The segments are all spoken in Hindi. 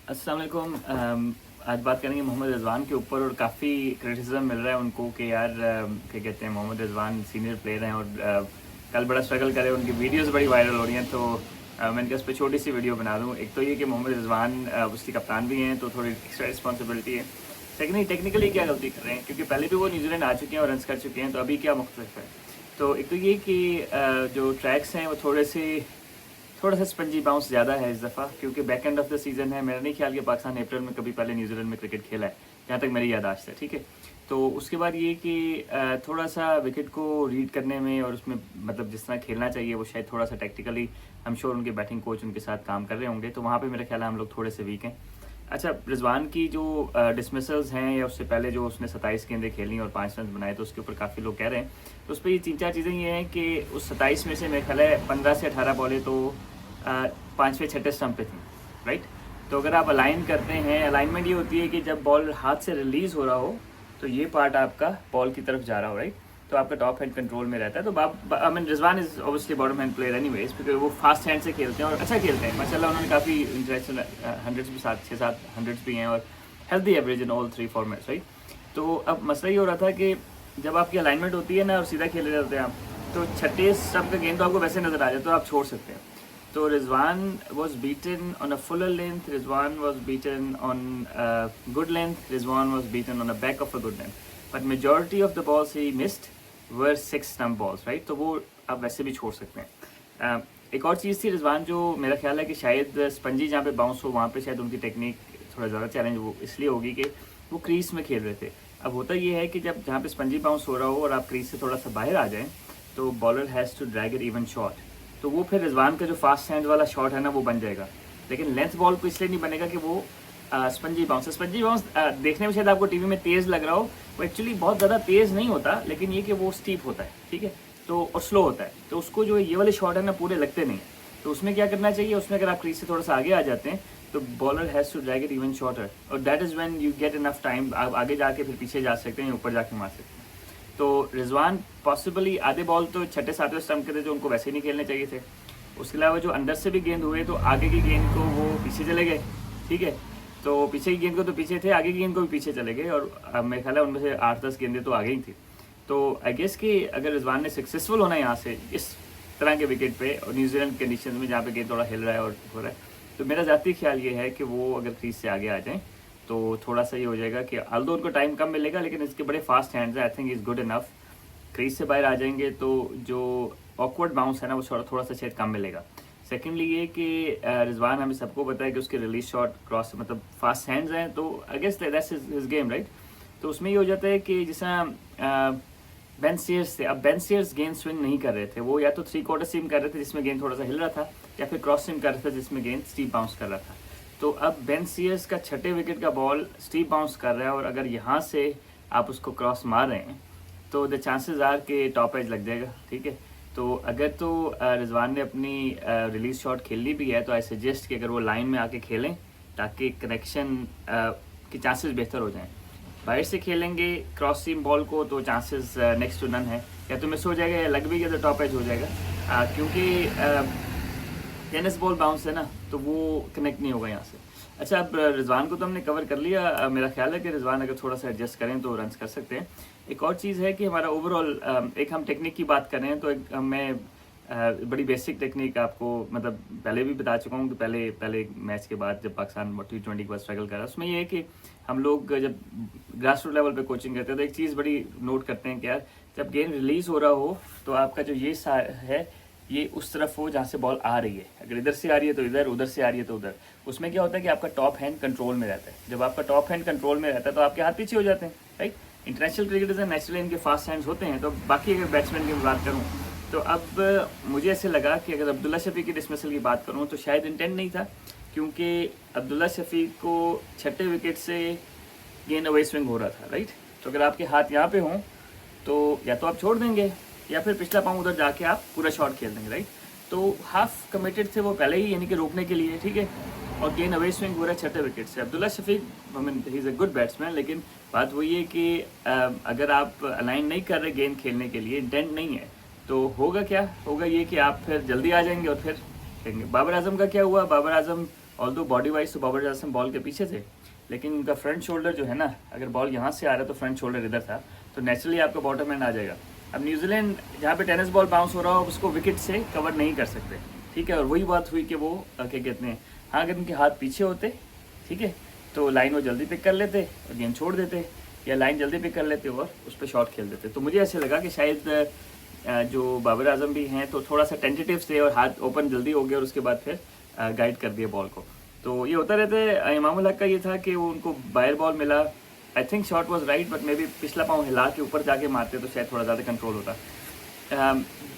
अस्सलाम वालेकुम। आज बात करेंगे मोहम्मद रिजवान के ऊपर और काफ़ी क्रिटिसिज्म मिल रहा है उनको कि यार क्या कहते हैं, मोहम्मद रिजवान सीनियर प्लेयर हैं और कल बड़ा स्ट्रगल करे, उनकी वीडियोस बड़ी वायरल हो रही हैं। तो मैंने कहा इस पर छोटी सी वीडियो बना दूँ। एक तो ये कि मोहम्मद रिजवान उसकी कप्तान भी हैं तो थोड़ी एक्स्ट्रा रिस्पॉन्सिबिलिटी है। सेकेंडली टेक्निकली क्या गलती कर रहे हैं, क्योंकि पहले भी वो न्यूजीलैंड आ चुके हैं और रन कर चुके हैं, तो अभी क्या मुख्तलिफ है। तो एक तो ये कि जो ट्रैक्स हैं वो थोड़ा सा स्पंजी बाउंस ज़्यादा है इस दफ़ा, क्योंकि back end of the season है। मेरा नहीं ख्याल कि पाकिस्तान अप्रैल में कभी पहले न्यूजीलैंड में क्रिकेट खेला है, जहाँ तक मेरी याददाश्त है। ठीक है, तो उसके बाद ये कि थोड़ा सा विकेट को रीड करने में और उसमें मतलब जिस तरह खेलना चाहिए वो शायद थोड़ा सा टेक्टिकली आई एम श्योर उनके बैटिंग कोच उनके साथ काम कर रहे होंगे, तो वहाँ पर मेरा ख्याल है हम लोग थोड़े से वीक हैं। अच्छा, रिजवान की जो डिसमिसल्स हैं या उससे पहले जो उसने 27 गेंदें खेली और 5 रन बनाए, तो उसके ऊपर काफ़ी लोग कह रहे हैं। तो उस पर ये 3-4 चीज़ें ये हैं कि उस 27 में से मेरे ख्याल है 15 से 18 बॉलें तो 5वें 6ठे स्टंप पे थी, राइट। तो अगर आप अलाइन करते हैं, अलाइनमेंट ये होती है कि जब बॉल हाथ से रिलीज़ हो रहा हो तो ये पार्ट आपका बॉल की तरफ जा रहा हो, राइट। तो आपका टॉप हैंड कंट्रोल में रहता है। तो I mean Rizwan is obviously bottom hand player anyways, क्योंकि वो फास्ट हैंड से खेलते हैं और अच्छा खेलते हैं माशाल्लाह। उन्होंने काफ़ी इंटरनेशनल हंड्रेड्स भी 6-7 हंड्रेड्स भी हैं और healthy average in all 3 formats, right. तो अब मसला ये हो रहा था कि जब आपकी अलाइनमेंट होती है ना और सीधा खेले जाते हैं आप, तो छठे स्टंप का गेंद तो आपको वैसे नजर आ जाए तो आप छोड़ सकते हैं। तो Rizwan was beaten on a Fuller length, Rizwan was beaten on good length, Rizwan was beaten on a back of a good length, but majority of the balls he missed were 6 stump balls, right. तो वो आप वैसे भी छोड़ सकते हैं। एक और चीज़ थी, रिजवान जो मेरा ख्याल है कि शायद स्पंजी जहाँ पे बाउंस हो वहाँ पे शायद उनकी टेक्निक थोड़ा ज़्यादा चैलेंज वो इसलिए होगी कि वो क्रीज में खेल रहे थे। अब होता ये है कि जब जहाँ पे स्पंजी बाउंस हो रहा हो और आप क्रीज से थोड़ा सा बाहर आ जाएं तो bowler has to drag it even shot, तो वो फिर रिजवान का जो फास्ट हैंड वाला शॉट है ना वो बन जाएगा। लेकिन लेंथ बॉल को इसलिए नहीं बनेगा कि वो स्पंजी बाउंस देखने में शायद आपको टीवी में तेज़ लग रहा हो, वो एक्चुअली बहुत ज़्यादा तेज़ नहीं होता, लेकिन ये कि वो स्टीप होता है, ठीक है, तो और स्लो होता है। तो उसको जो ये वाले शॉट है ना पूरे लगते नहीं है। तो उसमें क्या करना चाहिए, उसमें अगर आप क्रीज से थोड़ा सा आगे आ जाते हैं तो bowler has to drag it even shorter, और that is when you get enough time, आप आगे जाके फिर पीछे जा सकते हैं, ऊपर जाके मार सकते हैं। तो रिजवान पॉसिबली आधे बॉल तो 6-7वें स्टंप के थे जो उनको वैसे ही नहीं खेलने चाहिए थे। उसके अलावा जो अंदर से भी गेंद हुए तो आगे की गेंद को वो पीछे चले गए, ठीक है। तो पीछे की गेंद को तो पीछे थे, आगे की गेंद को भी पीछे चले गए, और मेरे ख्याल है उनमें से 8-10 गेंदें तो आगे ही थी। तो आई गेस कि अगर रिजवान ने सक्सेसफुल होना है यहाँ से इस तरह के विकेट पे और न्यूजीलैंड कंडीशन में जहाँ पे गेंद थोड़ा हिल रहा है और हो रहा है, तो मेरा ज़ाती ख्याल ये है कि वो अगर क्रीज से आगे आ जाएँ तो थोड़ा सा ये हो जाएगा कि आल्दो उनको टाइम कम मिलेगा, लेकिन इसके बड़े फास्ट हैंड्स हैं, आई think is good enough. Crease से बाहर आ जाएंगे तो जो ऑकवर्ड बाउंस है ना वो थोड़ा सा शायद कम मिलेगा। सेकेंडली ये कि रिजवान हमें सबको पता है कि उसके रिलीज शॉट क्रॉस मतलब फास्ट हैंड्स हैं, तो I guess that's his game, right. तो उसमें ये हो जाता है कि जैसा बेन सीयर्स थे, अब बेन सीयर्स गेंद स्विंग नहीं कर रहे थे, वो या तो 3/4 सीम कर रहे थे जिसमें गेंद थोड़ा सा हिल रहा था, या फिर क्रॉस सीम कर रहे थे जिसमें गेंद स्टीप बाउंस कर रहा था। तो अब बेन सीयर्स का 6ठे विकेट का बॉल स्टीप बाउंस कर रहा है, और अगर यहाँ से आप उसको क्रॉस मार रहे हैं तो द चांसेस आर के टॉप एज लग जाएगा, ठीक है। तो अगर तो रिजवान ने अपनी रिलीज शॉट खेलनी भी है तो आई सजेस्ट कि अगर वो लाइन में आके खेलें ताकि कनेक्शन के चांसेस बेहतर हो जाएं। बाहर से खेलेंगे क्रॉस सीम बॉल को तो चांसेस नेक्स्ट टू नन है, या तो मिस हो जाएगा या लग भी गया तो टॉप एज हो जाएगा, क्योंकि टेनिस बॉल बाउंस है ना तो वो कनेक्ट नहीं होगा यहाँ से। अच्छा, अब रिजवान को तो हमने कवर कर लिया। मेरा ख्याल है कि रिजवान अगर थोड़ा सा एडजस्ट करें तो रन कर सकते हैं। एक और चीज़ है कि हमारा ओवरऑल एक हम टेक्निक की बात कर रहे हैं, तो एक मैं बड़ी बेसिक टेक्निक आपको मतलब पहले भी बता चुका हूँ कि पहले मैच के बाद जब पाकिस्तान T20 के बाद स्ट्रगल कर रहा है, उसमें ये है कि हम लोग जब ग्रास रूट लेवल पे कोचिंग करते हैं तो एक चीज़ बड़ी नोट करते हैं कि यार जब गेंद रिलीज़ हो रहा हो तो आपका जो ये है ये उस तरफ हो जहाँ से बॉल आ रही है। अगर इधर से आ रही है तो इधर, उधर से आ रही है तो उधर। उसमें क्या होता है कि आपका टॉप हैंड कंट्रोल में रहता है। जब आपका टॉप हैंड कंट्रोल में रहता है तो आपके हाथ पीछे हो जाते हैं, राइट। इंटरनेशनल क्रिकेटर्स हैं, नेचुरली इनके फास्ट हैंड्स होते हैं। तो बाकी अगर बैट्समैन की बात करूँ तो अब मुझे ऐसे लगा कि अगर अब्दुल्ला शफीक की डिसमिसल की बात करूँ तो शायद इंटेंट नहीं था, क्योंकि अब्दुल्ला शफीक को 6ठे विकेट से गेंद अवे स्विंग हो रहा था, राइट। तो अगर आपके हाथ यहाँ पे हों तो या तो आप छोड़ देंगे या फिर पिछला पाँव उधर जाके आप पूरा शॉट खेल देंगे, राइट। तो हाफ कमिटेड थे वो पहले ही, यानी कि रोकने के लिए, ठीक है। और गेंद अवे स्विंग हो रहा है 6ठे विकेट से। Abdullah Shafique I mean he is a good batsman, लेकिन बात वही है कि अगर आप अलाइन नहीं कर रहे गेंद खेलने के लिए, इंटेंट नहीं है, तो होगा क्या, होगा ये कि आप फिर जल्दी आ जाएंगे और फिर खेलेंगे। बाबर आजम का क्या हुआ, Babar Azam although body wise तो बाबर आजम बॉल के पीछे थे, लेकिन उनका फ्रंट शोल्डर जो है ना, अगर बॉल यहाँ से आ रहा है तो फ्रंट शोल्डर इधर था, तो नेचुरली आपका बॉटम एंड आ जाएगा। अब न्यूजीलैंड जहाँ पे टेनिस बॉल बाउंस हो रहा हो उसको विकेट से कवर नहीं कर सकते, ठीक है। और वही बात हुई कि वो क्या कहते हैं, हाँ अगर उनके हाथ पीछे होते, ठीक है, तो लाइन वो जल्दी पिक कर लेते और गेंद छोड़ देते, या लाइन जल्दी पिक कर लेते और उस पर शॉट खेल देते। तो मुझे ऐसे लगा कि शायद जो बाबर आजम भी हैं तो थोड़ा सा टेंटेटिव थे और हाथ ओपन जल्दी हो गया और उसके बाद फिर गाइड कर दिया बॉल को। तो ये होता रहता है। इमामुल हक का ये था कि वो उनको बायर बॉल मिला, I think shot was right, but may be पिछला पाँव हिला के ऊपर जाके मारते तो शायद थोड़ा ज़्यादा कंट्रोल होता।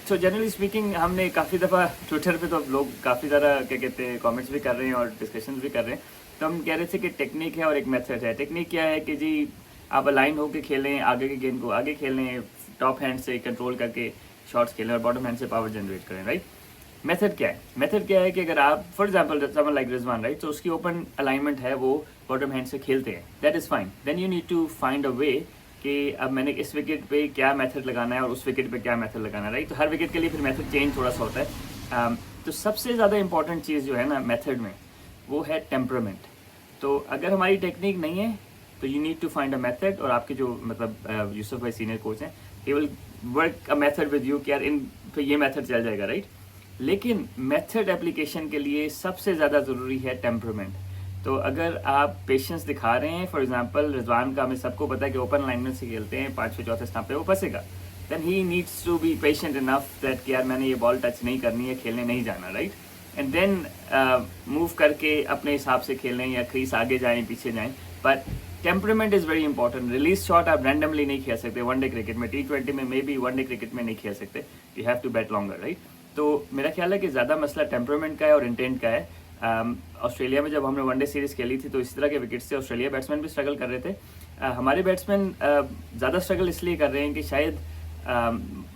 सो जनरली स्पीकिंग हमने काफ़ी दफ़ा ट्विटर पे तो लोग काफ़ी ज़्यादा क्या कहते हैं कमेंट्स भी कर रहे हैं और डिस्कशंस भी कर रहे हैं। तो हम कह रहे थे कि टेक्निक है और एक मेथड है। टेक्निक क्या है कि जी आप अलाइन होकर खेलें, आगे की गेंद को आगे खेलें, टॉप हैंड से कंट्रोल करके शॉट्स खेलें और बॉटम हैंड से पावर जनरेट करें, राइट। मेथड क्या है? मेथड क्या है कि अगर आप for example someone like Rizwan, right, तो उसकी ओपन अलाइनमेंट है, वो बॉटम हैंड से खेलते हैं, that is fine. Then you need to find a way कि अब मैंने इस विकेट पे क्या मेथड लगाना है और उस विकेट पे क्या मेथड लगाना है, राइट। तो हर विकेट के लिए फिर मेथड चेंज थोड़ा सा होता है। तो सबसे ज़्यादा इंपॉर्टेंट चीज़ जो है ना मेथड में, वो है टेम्परामेंट। तो अगर हमारी टेक्निक नहीं है तो you need to find a method, और आपके जो मतलब यूसुफ भाई सीनियर कोच हैं, he will work a method with you कि यार इन तो ये मेथड चल जाएगा, राइट। लेकिन मेथड एप्लीकेशन के लिए सबसे ज़्यादा ज़रूरी है टेम्परामेंट। तो अगर आप पेशेंस दिखा रहे हैं, फॉर एग्जांपल रिजवान का हमें सबको पता है कि ओपन अलाइनमेंट से खेलते हैं, 5वें चौथे स्टंप पे वो फंसेगा, then he needs to be patient enough that कि यार मैंने ये बॉल टच नहीं करनी है, खेलने नहीं जाना, राइट। एंड देन मूव करके अपने हिसाब से खेलें या क्रीज आगे जाएं पीछे जाएं, but temperament is very important. Release shot आप रैंडमली नहीं खेल सकते वनडे क्रिकेट में, T20 में, मे बी वनडे क्रिकेट में नहीं खेल सकते, you have to bat longer, right. तो मेरा ख्याल है कि ज़्यादा मसला टेम्परामेंट का है और इंटेंट का है। ऑस्ट्रेलिया में जब हमने वनडे सीरीज़ खेली थी तो इस तरह के विकेट्स थे, ऑस्ट्रेलिया बैट्समैन भी स्ट्रगल कर रहे थे। हमारे बैट्समैन ज़्यादा स्ट्रगल इसलिए कर रहे हैं कि शायद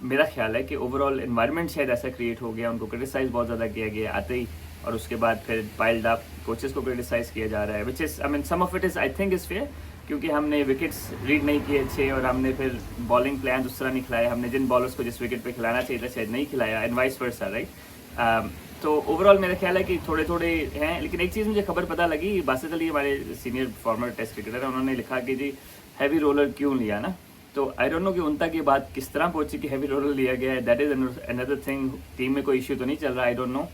मेरा ख्याल है कि ओवरऑल एनवायरनमेंट शायद ऐसा क्रिएट हो गया, उनको क्रिटिसाइज़ बहुत ज़्यादा किया गया आते ही, और उसके बाद फिर पाइल्ड अप कोचेस को क्रिटिसाइज़ किया जा रहा है, which is I mean some of it is I think is fair, क्योंकि हमने विकेट्स रीड नहीं किए अच्छे और हमने फिर बॉलिंग प्लान उस तरह नहीं खिलाया, हमने जिन बॉलर्स को जिस विकेट पे खिलाना चाहिए था शायद नहीं खिलाया, एंड वाइस वर्सा, राइट। तो ओवरऑल मेरा ख्याल है कि थोड़े थोड़े हैं। लेकिन एक चीज़ मुझे खबर पता लगी, बासित अली हमारे सीनियर फॉर्मर टेस्ट क्रिकेटर हैं, उन्होंने लिखा कि जी हैवी रोलर क्यों लिया ना, तो आई डोंट नो कि उन तक ये बात किस तरह पहुंची कि हैवी रोलर लिया गया है, that is another thing. Team में कोई इशू तो नहीं चल रहा, I don't know.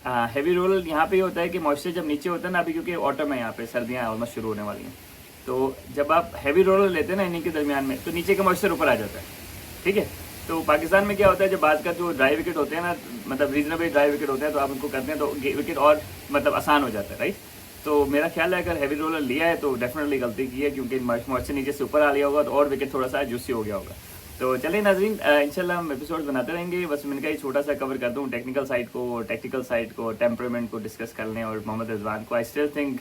Heavy roller यहाँ पे होता है कि मॉइस्चर जब नीचे होता है ना, अभी क्योंकि ऑटम है यहाँ पे, सर्दियाँ ऑलमोस्ट शुरू होने वाली हैं, तो जब आप हैवी रोलर लेते हैं ना इनिंग के दरमियान में, तो नीचे का मॉइस्चर ऊपर आ जाता है, ठीक है। तो पाकिस्तान में क्या होता है, जब बाद का जो ड्राई विकेट होते हैं ना, मतलब रीजनेबल ड्राई विकेट होते हैं, तो आप उनको करते हैं तो विकेट और मतलब आसान हो जाता है, राइट। तो मेरा ख्याल है अगर हैवी रोलर लिया है तो डेफिनेटली गलती की है, क्योंकि मॉइस्चर नीचे से ऊपर आ लिया होगा तो और विकेट थोड़ा सा जूसी हो गया होगा। तो चलिए नाज़रीन, इंशाल्लाह हम एपिसोड बनाते रहेंगे। बस मैंने कहा छोटा सा कवर कर दूँ टेक्निकल साइड को, टेक्टिकल साइड को, टेम्परामेंट को डिस्कस कर लें। और मोहम्मद रिजवान को I still think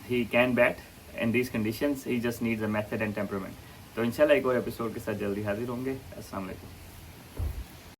he can bat in these conditions, he just needs a method and temperament. तो इंशाल्लाह एक और एपिसोड के साथ जल्दी हाजिर होंगे। अस्सलाम वालेकुम।